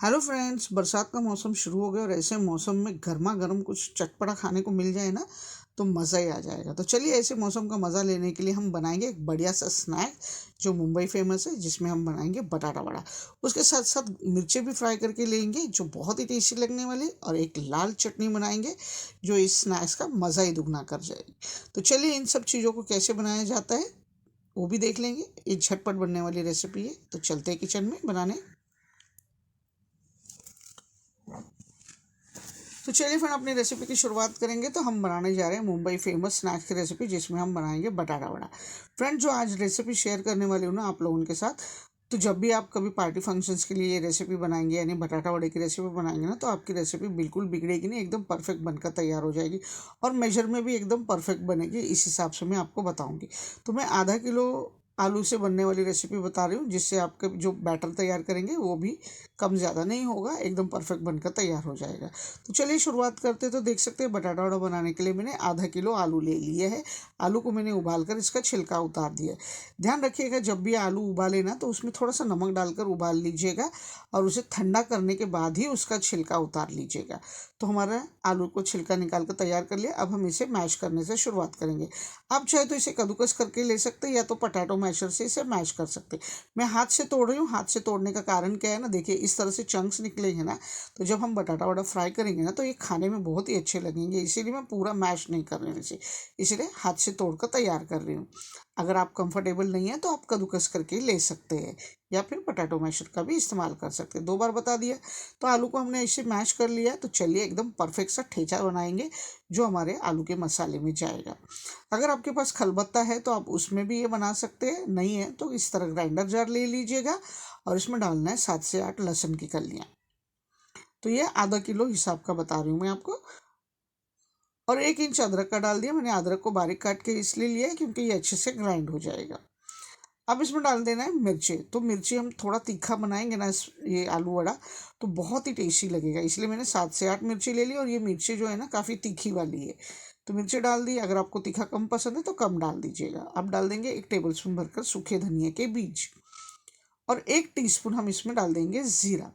Hello friends, बरसात का मौसम शुरू हो गया और ऐसे मौसम में गर्मा गर्म कुछ चटपटा खाने को मिल जाए ना तो मज़ा ही आ जाएगा। तो चलिए ऐसे मौसम का मज़ा लेने के लिए हम बनाएंगे एक बढ़िया सा स्नैक जो मुंबई फेमस है, जिसमें हम बनाएंगे बटाटा वड़ा। उसके साथ साथ मिर्चे भी फ्राई करके लेंगे जो बहुत ही टेस्टी लगने वाली, और एक लाल चटनी बनाएंगे जो इस स्नैक्स का मज़ा ही दुगना कर जाएगी। तो चलिए इन सब चीज़ों को कैसे बनाया जाता है वो भी देख लेंगे। ये झटपट बनने वाली रेसिपी है, तो चलते हैं किचन में बनाने। तो चलिए फिर अपनी रेसिपी की शुरुआत करेंगे। तो हम बनाने जा रहे हैं मुंबई फेमस स्नैक्स की रेसिपी, जिसमें हम बनाएंगे बटाटा वड़ा। फ्रेंड, जो आज रेसिपी शेयर करने वाली हूँ ना आप लोगों के साथ, तो जब भी आप कभी पार्टी फंक्शंस के लिए ये रेसिपी बनाएंगे, यानी बटाटा वड़े की रेसिपी बनाएंगे ना, तो आपकी रेसिपी बिल्कुल बिगड़ेगी नहीं, एकदम परफेक्ट बनकर तैयार हो जाएगी। और मेजर में भी एकदम परफेक्ट बनेगी, इस हिसाब से मैं आपको बताऊंगी। तो मैं आधा किलो आलू से बनने वाली रेसिपी बता रही हूँ, जिससे आपके जो बैटर तैयार करेंगे वो भी कम ज़्यादा नहीं होगा, एकदम परफेक्ट बनकर तैयार हो जाएगा। तो चलिए शुरुआत करते। तो देख सकते हैं बटाटा वड़ा बनाने के लिए मैंने आधा किलो आलू ले लिए है। आलू को मैंने उबाल कर इसका छिलका उतार दिया है। ध्यान रखिएगा, जब भी आलू उबाले ना तो उसमें थोड़ा सा नमक डालकर उबाल लीजिएगा, और उसे ठंडा करने के बाद ही उसका छिलका उतार लीजिएगा। तो हमारा आलू को छिलका निकाल कर तैयार कर लिया। अब हम इसे मैश करने से शुरुआत करेंगे। आप चाहे तो इसे कद्दूकस करके ले सकते हैं, या तो पोटैटो मैशर से इसे मैश कर सकते हैं। मैं हाथ से तोड़ रही हूँ। हाथ से तोड़ने का कारण क्या है ना, देखिए इस तरह से चंक्स निकलेंगे ना, तो जब हम बटाटा वड़ा फ्राई करेंगे ना तो ये खाने में बहुत ही अच्छे लगेंगे। इसीलिए मैं पूरा मैश नहीं कर रही हूँ इसे, इसलिए हाथ से तोड़कर तैयार कर रही हूँ। अगर आप कंफर्टेबल नहीं है तो आप कद्दूकस करके ले सकते हैं, या फिर पोटैटो मैशर का भी इस्तेमाल कर सकते हैं। 2 बार बता दिया। तो आलू को हमने इसे मैश कर लिया। तो चलिए एकदम परफेक्ट सा ठेचा बनाएंगे जो हमारे आलू के मसाले में जाएगा। अगर आपके पास खलबत्ता है तो आप उसमें भी ये बना सकते हैं, नहीं है तो इस तरह ग्राइंडर जार ले लीजिएगा, और इसमें डालना है 7 से 8 लहसुन की कलियाँ। तो ये आधा किलो हिसाब का बता रही हूँ मैं आपको। और 1 इंच अदरक का डाल दिया मैंने। अदरक को बारीक काट के इसलिए लिया है क्योंकि ये अच्छे से ग्राइंड हो जाएगा। अब इसमें डाल देना है मिर्ची। तो मिर्ची हम थोड़ा तीखा बनाएंगे ना ये आलू वड़ा, तो बहुत ही टेस्टी लगेगा, इसलिए मैंने 7 से 8 मिर्ची ले ली। और ये मिर्ची जो है ना काफ़ी तीखी वाली है, तो मिर्ची डाल दी। अगर आपको तीखा कम पसंद है तो कम डाल दीजिएगा। अब डाल देंगे 1 टेबल स्पून भरकर सूखे धनिया के बीज, और 1 टीस्पून हम इसमें डाल देंगे ज़ीरा।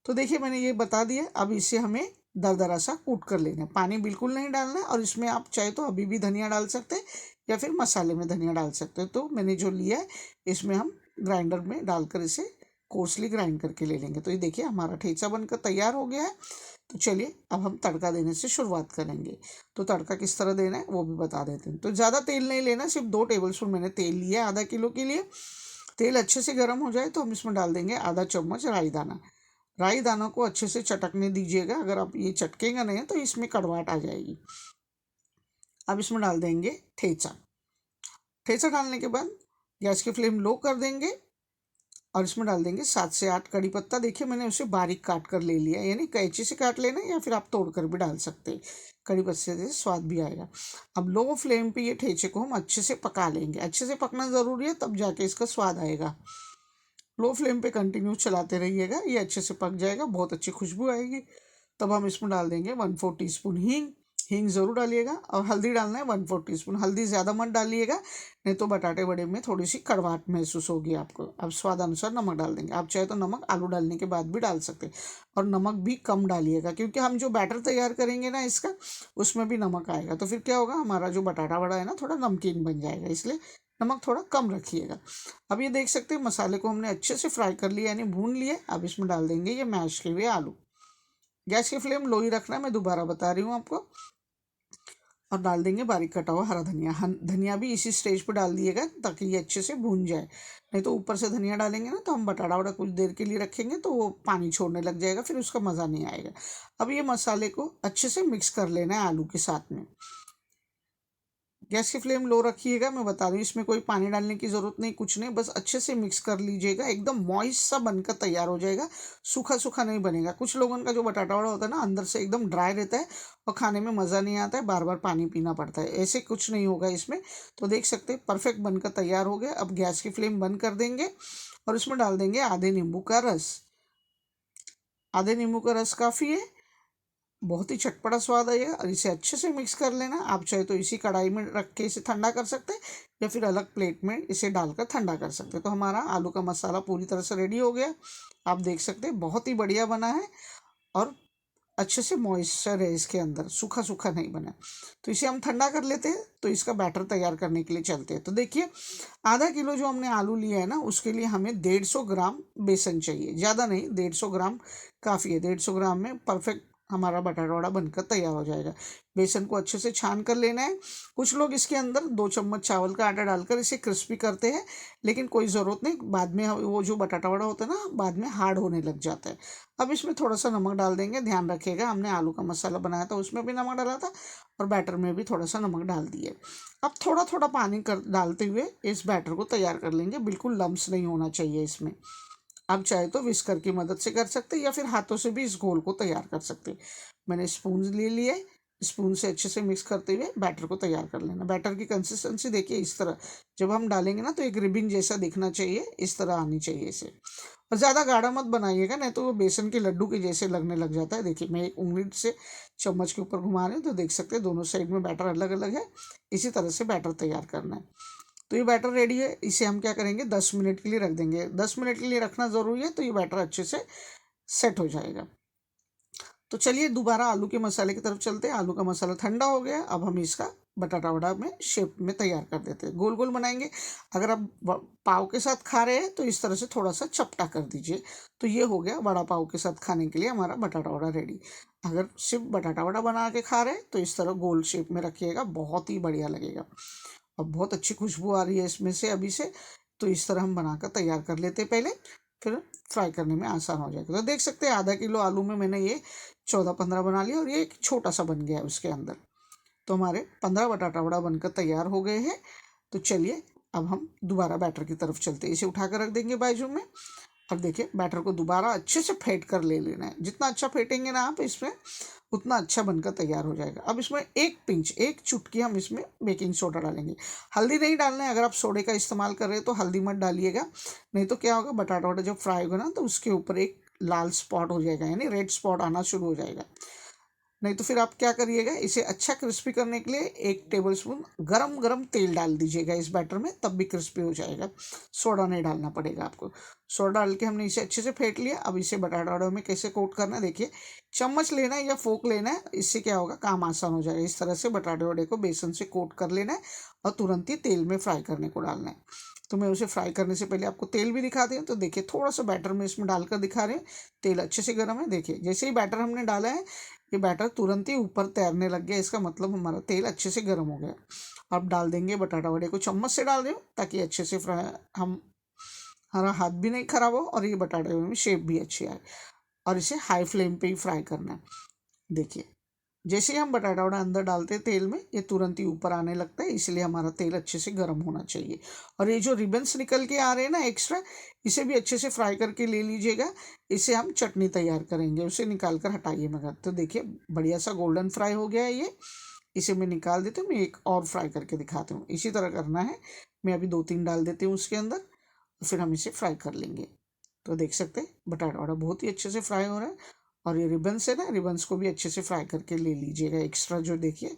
तो देखिए मैंने ये बता दिया। अब इसे हमें दरदरा सा कूट कर लेना है, पानी बिल्कुल नहीं डालना है। और इसमें आप चाहे तो अभी भी धनिया डाल सकते हैं, या फिर मसाले में धनिया डाल सकते हैं। तो मैंने जो लिया है इसमें हम ग्राइंडर में डालकर इसे कोर्सली ग्राइंड करके ले लेंगे। तो ये देखिए हमारा ठेचा बनकर तैयार हो गया है। तो चलिए अब हम तड़का देने से शुरुआत करेंगे। तो तड़का किस तरह देना है वो भी बता देते हैं। तो ज़्यादा तेल नहीं लेना, सिर्फ 2 टेबल स्पून मैंने तेल लिया है आधा किलो के लिए। तेल अच्छे से गर्म हो जाए तो हम इसमें डाल देंगे आधा चम्मच राई दाना। राई दानों को अच्छे से चटकने दीजिएगा, अगर आप ये चटकेगा नहीं तो इसमें कड़वाहट आ जाएगी। अब इसमें डाल देंगे ठेचा। ठेचा डालने के बाद गैस की फ्लेम लो कर देंगे, और इसमें डाल देंगे 7 से 8 कड़ी पत्ता। देखिए मैंने उसे बारीक काट कर ले लिया, यानी कैंची से काट लेना, या फिर आप तोड़ कर भी डाल सकते हैं। कड़ी पत्ते से स्वाद भी आएगा। अब लो फ्लेम पे ये ठेचे को हम अच्छे से पका लेंगे। अच्छे से पकना ज़रूरी है, तब जाके इसका स्वाद आएगा। लो फ्लेम पे कंटिन्यू चलाते रहिएगा, ये अच्छे से पक जाएगा, बहुत अच्छी खुशबू आएगी। तब हम इसमें डाल देंगे 1/4 टीस्पून हींग। हींग ज़रूर डालिएगा। और हल्दी डालना है 1/4 टीस्पून। हल्दी ज़्यादा मत डालिएगा, नहीं तो बटाटे बड़े में थोड़ी सी कड़वाहट महसूस होगी आपको। अब स्वाद अनुसार नमक डाल देंगे। आप चाहे तो नमक आलू डालने के बाद भी डाल सकते हैं, और नमक भी कम डालिएगा, क्योंकि हम जो बैटर तैयार करेंगे ना इसका, उसमें भी नमक आएगा। तो फिर क्या होगा, हमारा जो बटाटा वड़ा है ना थोड़ा नमकीन बन जाएगा, इसलिए नमक थोड़ा कम रखिएगा। अब ये देख सकते हैं मसाले को हमने अच्छे से फ्राई कर लिया, यानी भून लिए। अब इसमें डाल देंगे ये मैश किए हुए आलू। गैस की फ्लेम लो ही रखना है, मैं दोबारा बता रही हूँ आपको। और डाल देंगे बारीक कटा हुआ हरा धनिया। धनिया भी इसी स्टेज पर डाल दिएगा, ताकि ये अच्छे से भून जाए। नहीं तो ऊपर से धनिया डालेंगे ना तो हम बटाटा वड़ा कुछ देर के लिए रखेंगे तो वो पानी छोड़ने लग जाएगा, फिर उसका मज़ा नहीं आएगा। अब ये मसाले को अच्छे से मिक्स कर लेना है आलू के साथ में। गैस की फ्लेम लो रखिएगा। मैं बता रही हूँ इसमें कोई पानी डालने की ज़रूरत नहीं, कुछ नहीं, बस अच्छे से मिक्स कर लीजिएगा। एकदम मॉइस्ट सा बनकर तैयार हो जाएगा, सूखा सूखा नहीं बनेगा। कुछ लोगों का जो बटाटा वड़ा होता है ना अंदर से एकदम ड्राई रहता है, और खाने में मज़ा नहीं आता है, बार बार पानी पीना पड़ता है। ऐसे कुछ नहीं होगा इसमें। तो देख सकते हैं परफेक्ट बनकर तैयार हो गया। अब गैस की फ्लेम बंद कर देंगे, और इसमें डाल देंगे आधे नींबू का रस। आधे नींबू का रस काफ़ी है। बहुत ही चटपटा स्वाद आएगा। और इसे अच्छे से मिक्स कर लेना। आप चाहे तो इसी कढ़ाई में रख के इसे ठंडा कर सकते हैं या फिर अलग प्लेट में इसे डालकर ठंडा कर सकते हैं। तो हमारा आलू का मसाला पूरी तरह से रेडी हो गया। आप देख सकते हैं बहुत ही बढ़िया बना है और अच्छे से मॉइस्चर है इसके अंदर, सूखा सूखा नहीं बना। तो इसे हम ठंडा कर लेते हैं। तो इसका बैटर तैयार करने के लिए चलते हैं। तो देखिए, आधा किलो जो हमने आलू लिया है ना, उसके लिए हमें 150 ग्राम बेसन चाहिए। ज़्यादा नहीं, 150 ग्राम काफ़ी है। 150 ग्राम में परफेक्ट हमारा बटाटा वड़ा बनकर तैयार हो जाएगा। बेसन को अच्छे से छान कर लेना है। कुछ लोग इसके अंदर 2 चम्मच चावल का आटा डालकर इसे क्रिस्पी करते हैं, लेकिन कोई ज़रूरत नहीं। बाद में वो जो बटाटा वड़ा होता है ना, बाद में हार्ड होने लग जाता है। अब इसमें थोड़ा सा नमक डाल देंगे। ध्यान रखिएगा, हमने आलू का मसाला बनाया था उसमें भी नमक डाला था और बैटर में भी थोड़ा सा नमक डाल दिए। अब थोड़ा थोड़ा पानी कर डालते हुए इस बैटर को तैयार कर लेंगे। बिल्कुल लम्स नहीं होना चाहिए इसमें। आप चाहे तो विस्कर की मदद से कर सकते हैं या फिर हाथों से भी इस घोल को तैयार कर सकते हैं। मैंने स्पून ले लिए। स्पून से अच्छे से मिक्स करते हुए बैटर को तैयार कर लेना। बैटर की कंसिस्टेंसी देखिए इस तरह। जब हम डालेंगे ना तो एक रिबिन जैसा दिखना चाहिए, इस तरह आनी चाहिए इसे। और ज़्यादा गाढ़ा मत बनाइएगा, नहीं तो वो बेसन के लड्डू के जैसे लगने लग जाता है। देखिए, मैं एक उंगली से चम्मच के ऊपर घुमा रही हूँ तो देख सकते हैं दोनों साइड में बैटर अलग अलग है। इसी तरह से बैटर तैयार करना है। तो ये बैटर रेडी है। इसे हम क्या करेंगे, 10 मिनट के लिए रख देंगे। 10 मिनट के लिए रखना ज़रूरी है, तो ये बैटर अच्छे से सेट हो जाएगा। तो चलिए दोबारा आलू के मसाले की तरफ चलते हैं। आलू का मसाला ठंडा हो गया। अब हम इसका बटाटा वड़ा में शेप में तैयार कर देते हैं। गोल गोल बनाएंगे। अगर आप पाव के साथ खा रहे हैं तो इस तरह से थोड़ा सा चपटा कर दीजिए। तो ये हो गया वड़ा पाव के साथ खाने के लिए हमारा बटाटा वड़ा रेडी। अगर सिर्फ बटाटा वड़ा बना के खा रहे हैं तो इस तरह गोल शेप में रखिएगा, बहुत ही बढ़िया लगेगा। और बहुत अच्छी खुशबू आ रही है इसमें से अभी से। तो इस तरह हम बनाकर तैयार कर लेते हैं पहले, फिर फ्राई करने में आसान हो जाएगा। तो देख सकते हैं आधा किलो आलू में मैंने ये 14-15 बना लिया और ये एक छोटा सा बन गया है उसके अंदर। तो हमारे 15 बटाटा वड़ा बनकर तैयार हो गए हैं। तो चलिए अब हम दोबारा बैटर की तरफ चलते हैं। इसे उठाकर रख देंगे बाजू में। अब देखिए, बैटर को दोबारा अच्छे से फेंट कर ले लेना है। जितना अच्छा फेंटेंगे ना आप इसमें, उतना अच्छा बनकर तैयार हो जाएगा। अब इसमें एक चुटकी हम इसमें बेकिंग सोडा डालेंगे। हल्दी नहीं डालना है। अगर आप सोडे का इस्तेमाल कर रहे हैं तो हल्दी मत डालिएगा, नहीं तो क्या होगा, बटाटा वड़ा जब फ्राई होगा ना तो उसके ऊपर एक लाल स्पॉट हो जाएगा, यानी रेड स्पॉट आना शुरू हो जाएगा। नहीं तो फिर आप क्या करिएगा, इसे अच्छा क्रिस्पी करने के लिए 1 टेबलस्पून गरम गरम तेल डाल दीजिएगा इस बैटर में, तब भी क्रिस्पी हो जाएगा। सोडा नहीं डालना पड़ेगा आपको। सोडा डाल के हमने इसे अच्छे से फेंट लिया। अब इसे बटाटा वड़ा में कैसे कोट करना है देखिए। चम्मच लेना है या फोक लेना है, इससे क्या होगा, काम आसान हो जाएगा। इस तरह से बटाटे वड़े को बेसन से कोट कर लेना है और तुरंत ही तेल में फ्राई करने को डालना है। तो मैं उसे फ्राई करने से पहले आपको तेल भी दिखा दूँ। तो देखिए, थोड़ा सा बैटर में इसमें डालकर दिखा रहे हैं। तेल अच्छे से गर्म है। देखिए, जैसे ही बैटर हमने डाला है, ये बैटर तुरंत ही ऊपर तैरने लग गया। इसका मतलब हमारा तेल अच्छे से गर्म हो गया। अब डाल देंगे बटाटा वड़े को। चम्मच से डाल दें ताकि अच्छे से फ्राई, हमारा हाथ भी नहीं खराब हो और ये बटाटे में शेप भी अच्छी आए। और इसे हाई फ्लेम पे ही फ्राई करना है। देखिए, जैसे ही हम बटाटा वड़ा अंदर डालते हैं तेल में, ये तुरंत ही ऊपर आने लगता है, इसलिए हमारा तेल अच्छे से गर्म होना चाहिए। और ये जो रिबन्स निकल के आ रहे हैं ना एक्स्ट्रा, इसे भी अच्छे से फ्राई करके ले लीजिएगा। इसे हम चटनी तैयार करेंगे, उसे निकाल कर हटाइए मगर। तो देखिए, बढ़िया सा गोल्डन फ्राई हो गया है ये। इसे मैं निकाल देती हूँ। मैं एक और फ्राई करके दिखाती हूँ। इसी तरह करना है। मैं अभी 2-3 डाल देती हूँ उसके अंदर, फिर हम इसे फ्राई कर लेंगे। तो देख सकते हैं बटाटा वड़ा बहुत ही अच्छे से फ्राई हो रहा है। और ये रिबन्स है ना, रिबन्स को भी अच्छे से फ्राई करके ले लीजिएगा। एक्स्ट्रा जो देखिए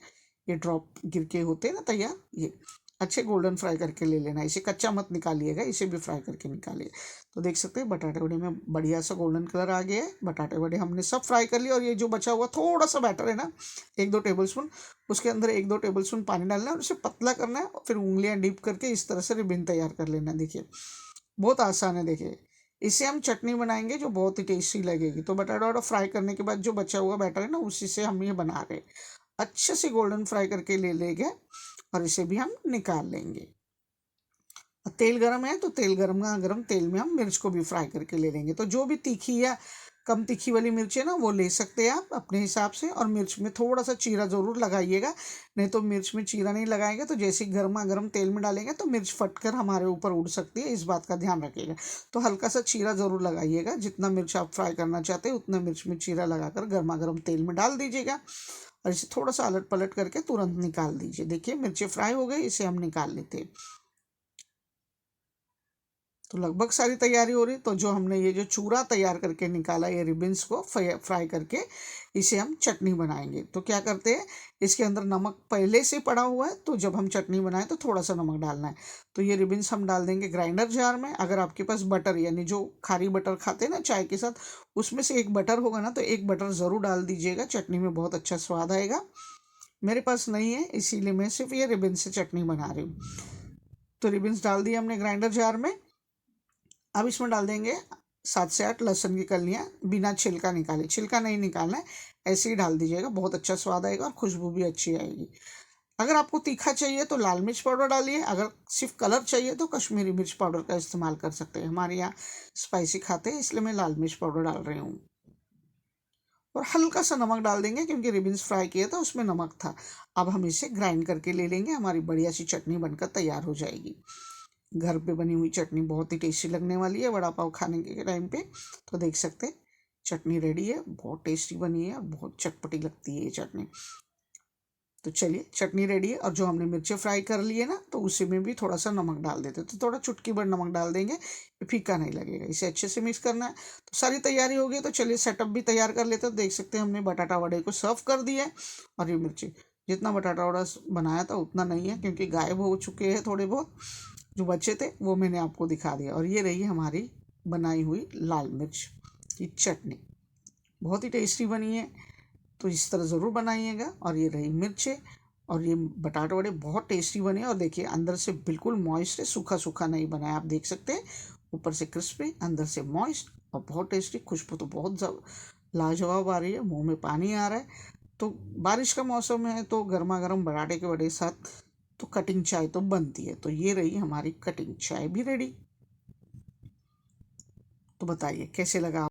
ये ड्रॉप गिर के होते हैं ना तैयार, ये अच्छे गोल्डन फ्राई करके ले लेना। इसे कच्चा मत निकालिएगा, इसे भी फ्राई करके निकालिए। तो देख सकते हैं बटाटे वड़े में बढ़िया सा गोल्डन कलर आ गया है। बटाटे वड़े हमने सब फ्राई कर लिए। और ये जो बचा हुआ थोड़ा सा बैटर है ना, 1-2 टेबलस्पून, उसके अंदर 1-2 टेबलस्पून पानी डालना है और उसे पतला करना है। और फिर उंगलियां डीप करके इस तरह से रिबन तैयार कर लेना है। देखिए, बहुत आसान है। देखिए, इससे हम चटनी बनाएंगे जो बहुत ही टेस्टी लगेगी। तो बटाटा वड़ा फ्राई करने के बाद जो बचा हुआ बैटर है ना, उसी से हम ये बना रहे हैं। अच्छे से गोल्डन फ्राई करके ले लेंगे और इसे भी हम निकाल लेंगे। तेल गरम है तो तेल गरम तेल में हम मिर्च को भी फ्राई करके ले लेंगे। तो जो भी तीखी या कम तीखी वाली मिर्च है ना, वो ले सकते हैं आप अपने हिसाब से। और मिर्च में थोड़ा सा चीरा ज़रूर लगाइएगा, नहीं तो मिर्च में चीरा नहीं लगाएंगे तो जैसे ही गर्मा गर्म तेल में डालेंगे तो मिर्च फटकर हमारे ऊपर उड़ सकती है। इस बात का ध्यान रखिएगा। तो हल्का सा चीरा ज़रूर लगाइएगा। जितना मिर्च आप फ्राई करना चाहते हैं उतना मिर्च में चीरा लगाकर गर्मा गर्म तेल में डाल दीजिएगा। और इसे थोड़ा सा अलट पलट करके तुरंत निकाल दीजिए। देखिए, मिर्चें फ्राई हो गई, इसे हम निकाल लेते हैं। तो लगभग सारी तैयारी हो रही। तो जो हमने ये जो चूरा तैयार करके निकाला, ये रिबन्स को फ्राई करके इसे हम चटनी बनाएंगे। तो क्या करते हैं, इसके अंदर नमक पहले से पड़ा हुआ है, तो जब हम चटनी बनाएं तो थोड़ा सा नमक डालना है। तो ये रिबन्स हम डाल देंगे ग्राइंडर जार में। अगर आपके पास बटर, यानी जो खारी बटर खाते हैं ना चाय के साथ, उसमें से एक बटर होगा ना, तो एक बटर ज़रूर डाल दीजिएगा, चटनी में बहुत अच्छा स्वाद आएगा। मेरे पास नहीं है, इसीलिए मैं सिर्फ ये रिबन्स से चटनी बना रही हूँ। तो रिबन्स डाल दिए हमने ग्राइंडर जार में। अब इसमें डाल देंगे 7 से 8 लहसुन की कलियां, बिना छिलका निकाले। छिलका नहीं निकालना है, ऐसे ही डाल दीजिएगा, बहुत अच्छा स्वाद आएगा और खुशबू भी अच्छी आएगी। अगर आपको तीखा चाहिए तो लाल मिर्च पाउडर डालिए, अगर सिर्फ कलर चाहिए तो कश्मीरी मिर्च पाउडर का इस्तेमाल कर सकते हैं। हमारे यहाँ स्पाइसी खाते हैं, इसलिए मैं लाल मिर्च पाउडर डाल रही हूँ। और हल्का सा नमक डाल देंगे, क्योंकि रिबन्स फ्राई किए था उसमें नमक था। अब हम इसे ग्राइंड करके ले लेंगे, हमारी बढ़िया सी चटनी बनकर तैयार हो जाएगी। घर पे बनी हुई चटनी बहुत ही टेस्टी लगने वाली है वड़ा पाव खाने के टाइम पे। तो देख सकते हैं चटनी रेडी है, बहुत टेस्टी बनी है और बहुत चटपटी लगती है ये चटनी। तो चलिए, चटनी रेडी है। और जो हमने मिर्चें फ्राई कर लिए ना, तो उसी में भी थोड़ा सा नमक डाल देते, तो थोड़ा चुटकी भर नमक डाल देंगे, फीका नहीं लगेगा। इसे अच्छे से मिक्स करना है। तो सारी तैयारी हो गई, तो चलिए सेटअप भी तैयार कर लेते हैं। देख सकते हैं हमने बटाटा वड़े को सर्व कर दिया है। और ये मिर्ची, जितना बटाटा वड़ा बनाया था उतना नहीं है, क्योंकि गायब हो चुके हैं थोड़े बहुत। जो बचे थे वो मैंने आपको दिखा दिया। और ये रही हमारी बनाई हुई लाल मिर्च की चटनी, बहुत ही टेस्टी बनी है। तो इस तरह ज़रूर बनाइएगा। और ये रही मिर्चें, और ये बटाटे वड़े बहुत टेस्टी बने। और देखिए अंदर से बिल्कुल मॉइस्ट है, सूखा सूखा नहीं बना है, आप देख सकते हैं। ऊपर से क्रिस्पी, अंदर से मॉइस्ट और बहुत टेस्टी। खुशबू तो बहुत लाजवाब आ रही है, मुंह में पानी आ रहा है। तो बारिश का मौसम है, तो गर्मा गर्म बटाटे के वड़े साथ तो कटिंग चाय तो बनती है। तो ये रही हमारी कटिंग चाय भी रेडी। तो बताइए कैसे लगा।